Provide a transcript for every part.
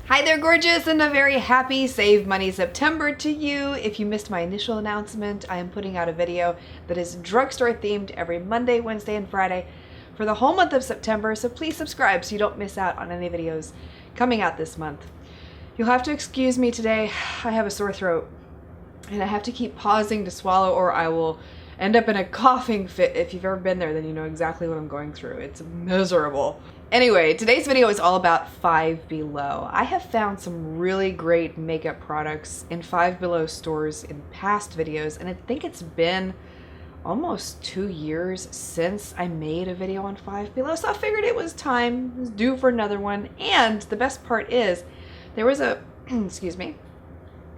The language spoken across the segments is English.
Hi there, gorgeous, and a very happy Save Money September to you. If you missed my initial announcement, I am putting out a video that is drugstore themed every Monday, Wednesday, and Friday for the whole month of September, so please subscribe so you don't miss out on any videos coming out this month. You'll have to excuse me today. I have a sore throat and I have to keep pausing to swallow or I will end up in a coughing fit. If you've ever been there, then you know exactly what I'm going through. It's miserable. Anyway, today's video is all about Five Below. I have found some really great makeup products in Five Below stores in past videos, and I think it's been almost 2 years since I made a video on Five Below, so I figured it was time. It was due for another one. And the best part is there was a, excuse me,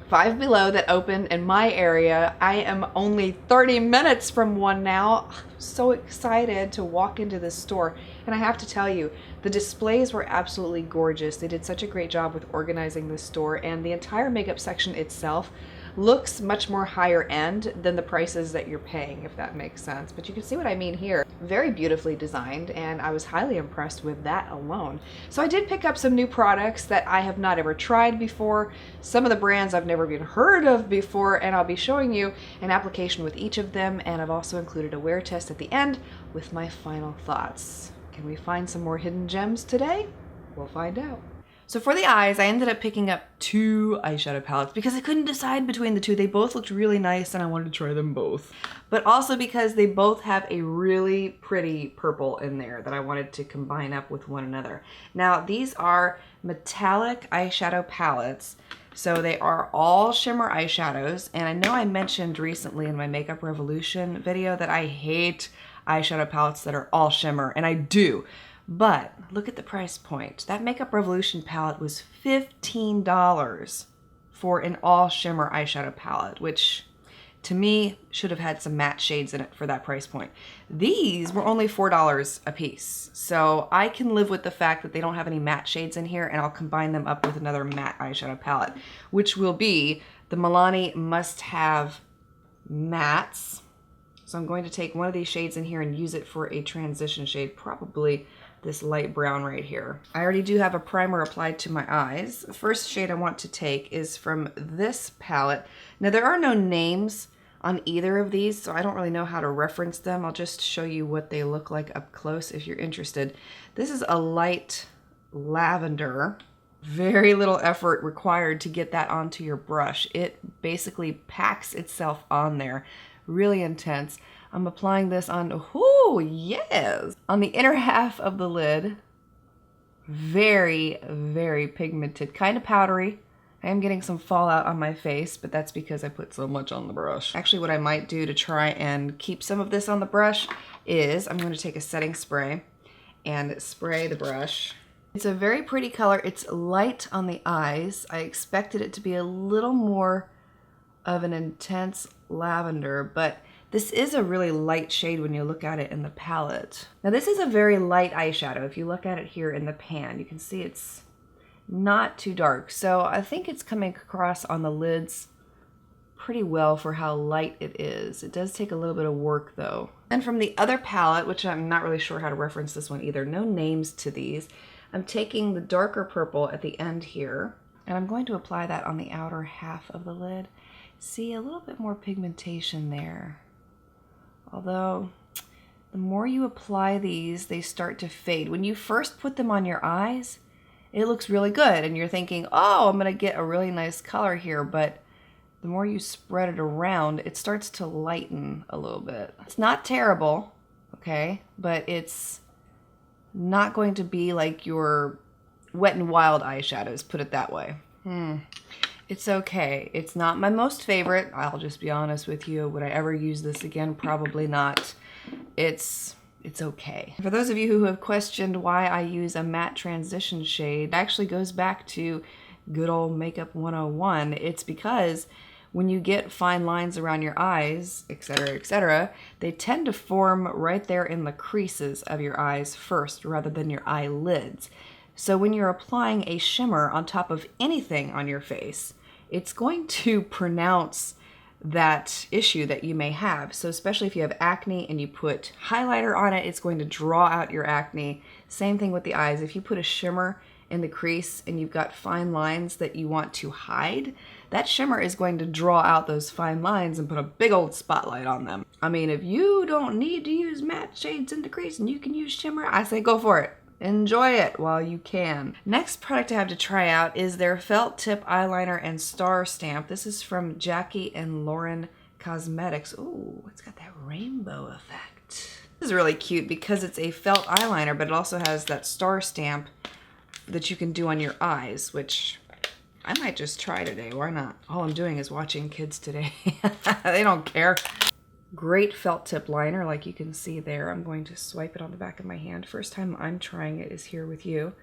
Five Below that opened in my area. I am only 30 minutes from one now. I'm so excited to walk into this store. And I have to tell you, the displays were absolutely gorgeous. They did such a great job with organizing the store, and the entire makeup section itself looks much more higher end than the prices that you're paying, if that makes sense. But you can see what I mean here. Very beautifully designed, and I was highly impressed with that alone. So I did pick up some new products that I have not ever tried before, some of the brands I've never even heard of before, and I'll be showing you an application with each of them, and I've also included a wear test at the end with my final thoughts. Can we find some more hidden gems today? We'll find out. So for the eyes, I ended up picking up 2 eyeshadow palettes because I couldn't decide between the two. They both looked really nice and I wanted to try them both. But also because they both have a really pretty purple in there that I wanted to combine up with one another. Now these are metallic eyeshadow palettes. So they are all shimmer eyeshadows. And I know I mentioned recently in my Makeup Revolution video that I hate eyeshadow palettes that are all shimmer, and I do. But look at the price point. That Makeup Revolution palette was $15 for an all shimmer eyeshadow palette, which to me should have had some matte shades in it for that price point. These were only $4 a piece. So I can live with the fact that they don't have any matte shades in here, and I'll combine them up with another matte eyeshadow palette, which will be the Milani Must Have Mattes. So I'm going to take one of these shades in here and use it for a transition shade, probably this light brown right here. I already do have a primer applied to my eyes. The first shade I want to take is from this palette. Now there are no names on either of these, so I don't really know how to reference them. I'll just show you what they look like up close if you're interested. This is a light lavender. Very little effort required to get that onto your brush. It basically packs itself on there. Really intense. I'm applying this on, oh yes, on the inner half of the lid. Very, very pigmented, kind of powdery. I am getting some fallout on my face, but that's because I put so much on the brush. Actually, what I might do to try and keep some of this on the brush is I'm going to take a setting spray and spray the brush. It's a very pretty color. It's light on the eyes. I expected it to be a little more of an intense lavender, but this is a really light shade when you look at it in the palette. Now this is a very light eyeshadow. If you look at it here in the pan, you can see it's not too dark. So I think it's coming across on the lids pretty well for how light it is. It does take a little bit of work though. And from the other palette, which I'm not really sure how to reference this one either, no names to these, I'm taking the darker purple at the end here, and I'm going to apply that on the outer half of the lid. See, a little bit more pigmentation there. Although, the more you apply these, they start to fade. When you first put them on your eyes, it looks really good, and you're thinking, oh, I'm gonna get a really nice color here, but the more you spread it around, it starts to lighten a little bit. It's not terrible, okay, but it's not going to be like your Wet n Wild eyeshadows, put it that way. It's okay. It's not my most favorite. I'll just be honest with you. Would I ever use this again? Probably not. It's okay. For those of you who have questioned why I use a matte transition shade, it actually goes back to good old Makeup 101. It's because when you get fine lines around your eyes, etc., they tend to form right there in the creases of your eyes first rather than your eyelids. So when you're applying a shimmer on top of anything on your face, it's going to pronounce that issue that you may have. So especially if you have acne and you put highlighter on it, it's going to draw out your acne. Same thing with the eyes. If you put a shimmer in the crease and you've got fine lines that you want to hide, that shimmer is going to draw out those fine lines and put a big old spotlight on them. I mean, if you don't need to use matte shades in the crease and you can use shimmer, I say go for it. Enjoy it while you can. Next product I have to try out is their felt tip eyeliner and star stamp. This is from Jackie and Lauren Cosmetics. Ooh, it's got that rainbow effect. This is really cute because it's a felt eyeliner, but it also has that star stamp that you can do on your eyes, which I might just try today. Why not? All I'm doing is watching kids today. They don't care. Great felt tip liner, like you can see there. I'm going to swipe it on the back of my hand. First time I'm trying it is here with you.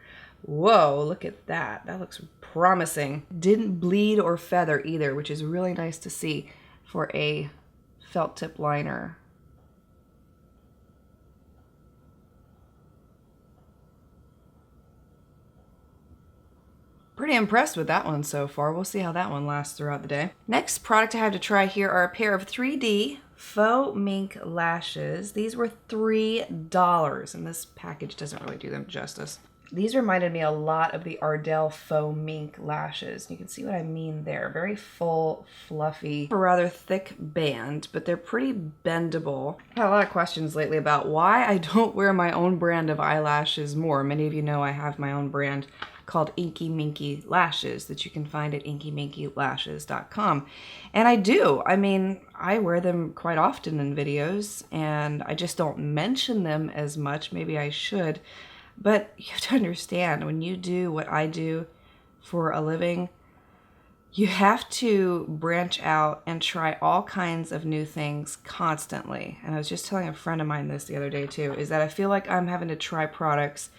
Whoa, look at that. That looks promising. Didn't bleed or feather either, which is really nice to see for a felt tip liner. Pretty impressed with that one so far. We'll see how that one lasts throughout the day. Next product I have to try here are a pair of 3D faux mink lashes. These were $3, and this package doesn't really do them justice. These reminded me a lot of the Ardell faux mink lashes. You can see what I mean there. Very full, fluffy, a rather thick band, but they're pretty bendable. I've had a lot of questions lately about why I don't wear my own brand of eyelashes more. Many of you know I have my own brand called Inky Minky Lashes that you can find at inkyminkylashes.com. And I do. I mean, I wear them quite often in videos, and I just don't mention them as much. Maybe I should. But you have to understand, when you do what I do for a living, you have to branch out and try all kinds of new things constantly. And I was just telling a friend of mine this the other day too, is that I feel like I'm having to try products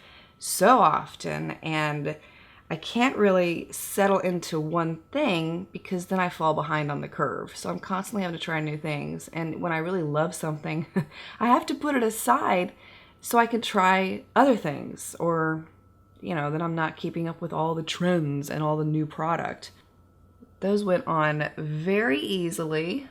so often, and I can't really settle into one thing because then I fall behind on the curve. So I'm constantly having to try new things. And when I really love something, I have to put it aside so I can try other things, or, you know, then I'm not keeping up with all the trends and all the new product. Those went on very easily.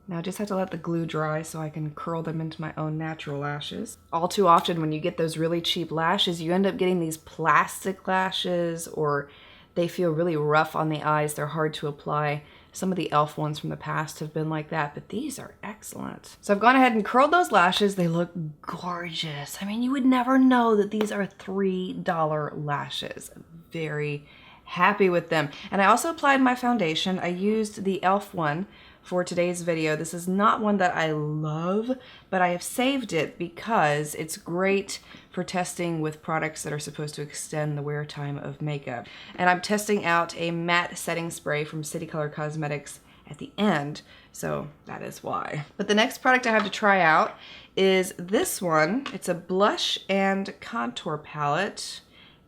Now I just have to let the glue dry so I can curl them into my own natural lashes. All too often when you get those really cheap lashes, you end up getting these plastic lashes, or they feel really rough on the eyes. They're hard to apply. Some of the e.l.f. ones from the past have been like that, but these are excellent. So I've gone ahead and curled those lashes. They look gorgeous. I mean, you would never know that these are $3 lashes. Very happy with them. And I also applied my foundation. I used the e.l.f. one for today's video. This is not one that I love, but I have saved it because it's great for testing with products that are supposed to extend the wear time of makeup. And I'm testing out a matte setting spray from City Color Cosmetics at the end, so that is why. But the next product I have to try out is this one. It's a blush and contour palette,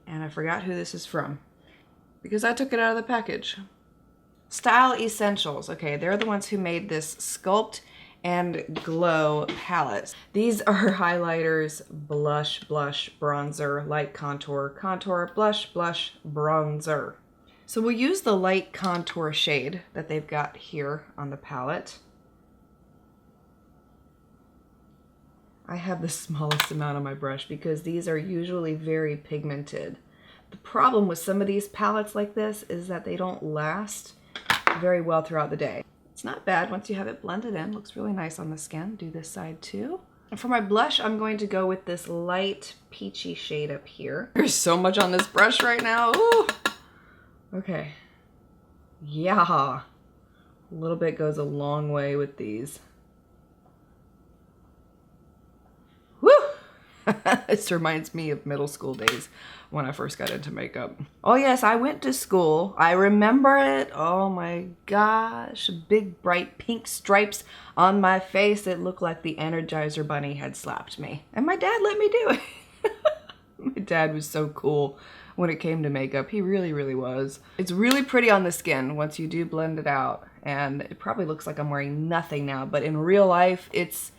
and I forgot who this is from because I took it out of the package. Style Essentials. Okay, they're the ones who made this Sculpt and Glow palette. These are highlighters, blush, blush, bronzer, light contour, contour, blush, blush, bronzer. So we'll use the light contour shade that they've got here on the palette. I have the smallest amount on my brush because these are usually very pigmented. The problem with some of these palettes like this is that they don't last very well throughout the day. It's not bad once you have it blended in. Looks really nice on the skin. Do this side too. And for my blush, I'm going to go with this light peachy shade up here. There's so much on this brush right now. Ooh. Okay. Yeah. A little bit goes a long way with these. Woo! This reminds me of middle school days when I first got into makeup. Oh yes, I went to school. I remember it. Oh my gosh. Big bright pink stripes on my face. It looked like the Energizer Bunny had slapped me. And my dad let me do it. My dad was so cool when it came to makeup. He really, really was. It's really pretty on the skin once you do blend it out. And it probably looks like I'm wearing nothing now, but in real life, it's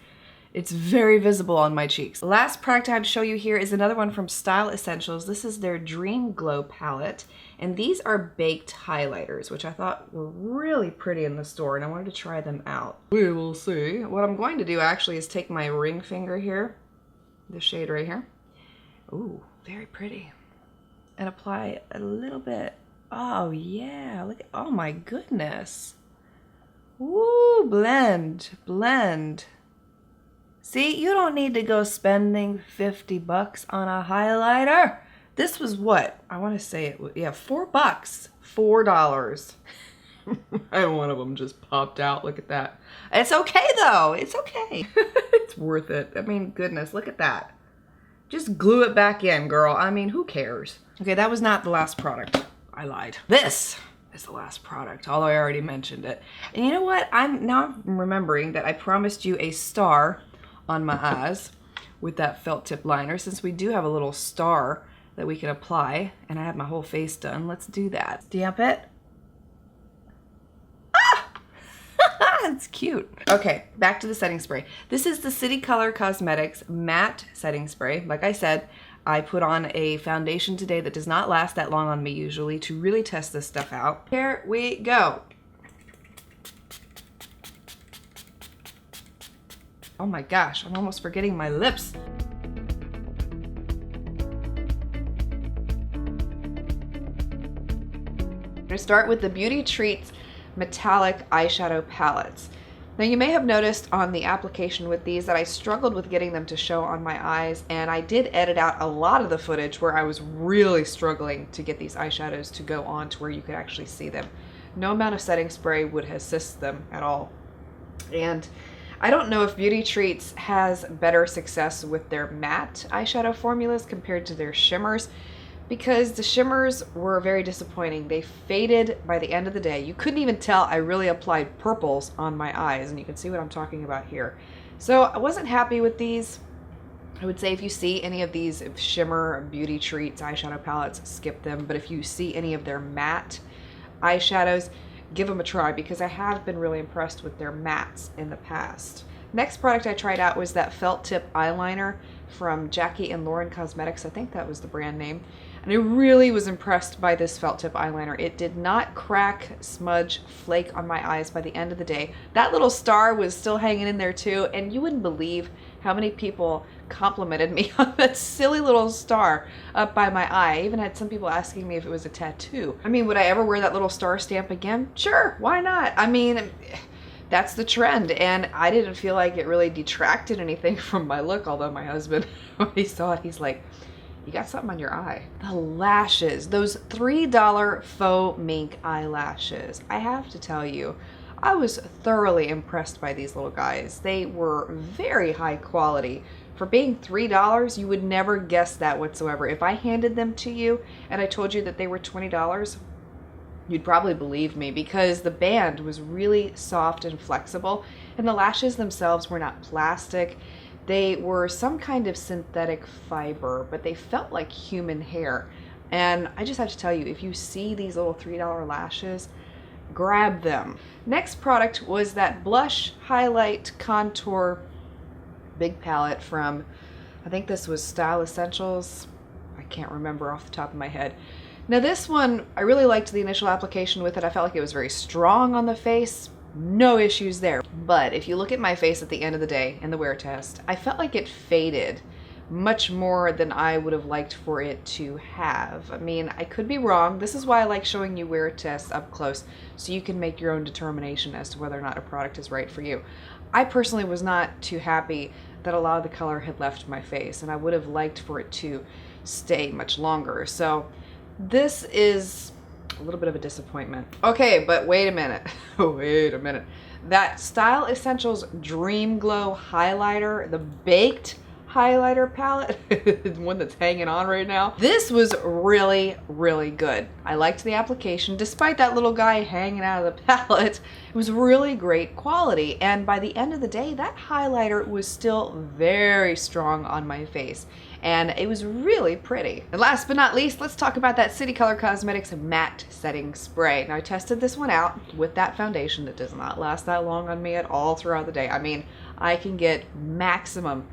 It's very visible on my cheeks. The last product I have to show you here is another one from Style Essentials. This is their Dream Glow palette. And these are baked highlighters, which I thought were really pretty in the store, and I wanted to try them out. We will see. What I'm going to do actually is take my ring finger here, the shade right here. Ooh, very pretty. And apply a little bit. Oh yeah, look at, oh my goodness. Woo, blend, blend. See, you don't need to go spending 50 bucks on a highlighter. This was what? I want to say it was, yeah, $4. $4. And one of them just popped out. Look at that. It's okay though. It's okay. It's worth it. I mean, goodness, look at that. Just glue it back in, girl. I mean, who cares? Okay, that was not the last product. I lied. This is the last product, although I already mentioned it. And you know what? I'm remembering that I promised you a star on my eyes with that felt tip liner, since we do have a little star that we can apply, and I have my whole face done. Let's do that. Stamp it. Ah! It's cute. Okay, back to the setting spray. This is the City Color Cosmetics matte setting spray. Like I said, I put on a foundation today that does not last that long on me usually to really test this stuff out. Here we go. Oh my gosh, I'm almost forgetting my lips. I'm gonna start with the Beauty Treats Metallic Eyeshadow Palettes. Now you may have noticed on the application with these that I struggled with getting them to show on my eyes, and I did edit out a lot of the footage where I was really struggling to get these eyeshadows to go on to where you could actually see them. No amount of setting spray would assist them at all. And I don't know if Beauty Treats has better success with their matte eyeshadow formulas compared to their shimmers, because the shimmers were very disappointing. They faded by the end of the day. You couldn't even tell I really applied purples on my eyes, and you can see what I'm talking about here. So I wasn't happy with these. I would say if you see any of these shimmer Beauty Treats eyeshadow palettes, skip them. But if you see any of their matte eyeshadows, give them a try, because I have been really impressed with their mattes in the past. Next product I tried out was that felt tip eyeliner from Jackie and Lauren Cosmetics. I think that was the brand name. And I really was impressed by this felt tip eyeliner. It did not crack, smudge, flake on my eyes by the end of the day. That little star was still hanging in there too, and you wouldn't believe how many people complimented me on that silly little star up by my eye. I even had some people asking me if it was a tattoo. I mean, would I ever wear that little star stamp again? Sure, why not? I mean, that's the trend, and I didn't feel like it really detracted anything from my look, although my husband, when he saw it, he's like, you got something on your eye. The lashes, those $3 faux mink eyelashes. I have to tell you, I was thoroughly impressed by these little guys. They were very high quality. For being $3, you would never guess that whatsoever. If I handed them to you and I told you that they were $20, you'd probably believe me, because the band was really soft and flexible, and the lashes themselves were not plastic. They were some kind of synthetic fiber, but they felt like human hair. And I just have to tell you, if you see these little $3 lashes, grab them. Next product was that blush, highlight, contour, big palette from, I think this was Style Essentials. I can't remember off the top of my head. Now this one, I really liked the initial application with it. I felt like it was very strong on the face. No issues there. But if you look at my face at the end of the day in the wear test, I felt like it faded much more than I would have liked for it to have. I mean, I could be wrong. This is why I like showing you wear tests up close, so you can make your own determination as to whether or not a product is right for you. I personally was not too happy that a lot of the color had left my face, and I would have liked for it to stay much longer. So this is a little bit of a disappointment. Okay, but wait a minute. Wait a minute. That Style Essentials Dream Glow highlighter, the baked highlighter palette, the one that's hanging on right now. This was really, really good. I liked the application. Despite that little guy hanging out of the palette, it was really great quality. And by the end of the day, that highlighter was still very strong on my face, and it was really pretty. And last but not least, let's talk about that City Color Cosmetics matte setting spray. Now I tested this one out with that foundation that does not last that long on me at all throughout the day. I mean, I can get maximum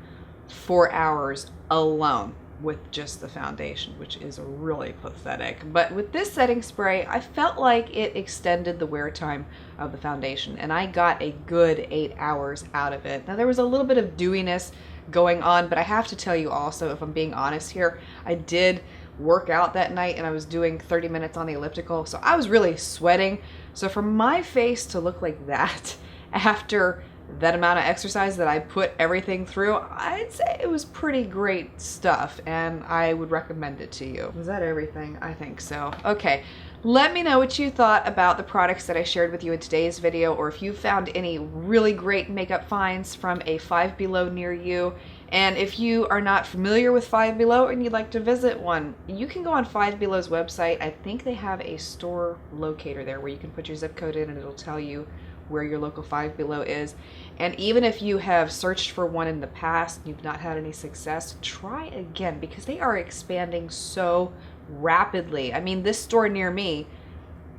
4 hours alone with just the foundation, which is really pathetic. But with this setting spray, I felt like it extended the wear time of the foundation, and I got a good 8 hours out of it. Now there was a little bit of dewiness going on, but I have to tell you also, if I'm being honest here, I did work out that night and I was doing 30 minutes on the elliptical, so I was really sweating. So for my face to look like that after that amount of exercise that I put everything through, I'd say it was pretty great stuff, and I would recommend it to you. Was that everything? I think so. Okay, let me know what you thought about the products that I shared with you in today's video, or if you found any really great makeup finds from a Five Below near you. And if you are not familiar with Five Below and you'd like to visit one, you can go on Five Below's website. I think they have a store locator there where you can put your zip code in and it'll tell you where your local Five Below is. And even if you have searched for one in the past and you've not had any success, try again, because they are expanding so rapidly. I mean, this store near me,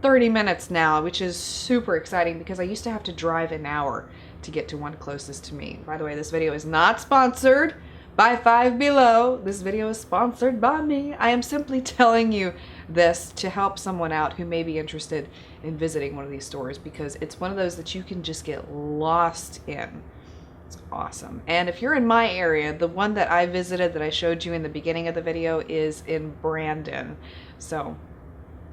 30 minutes now, which is super exciting because I used to have to drive an hour to get to one closest to me. By the way, this video is not sponsored by Five Below. This video is sponsored by me. I am simply telling you this to help someone out who may be interested in visiting one of these stores, because it's one of those that you can just get lost in. It's awesome. And if you're in my area, the one that I visited that I showed you in the beginning of the video is in Brandon. So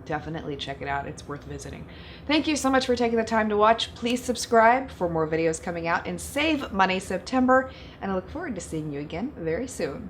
definitely check it out. It's worth visiting. Thank you so much for taking the time to watch. Please subscribe for more videos coming out in Save Money September, and I look forward to seeing you again very soon.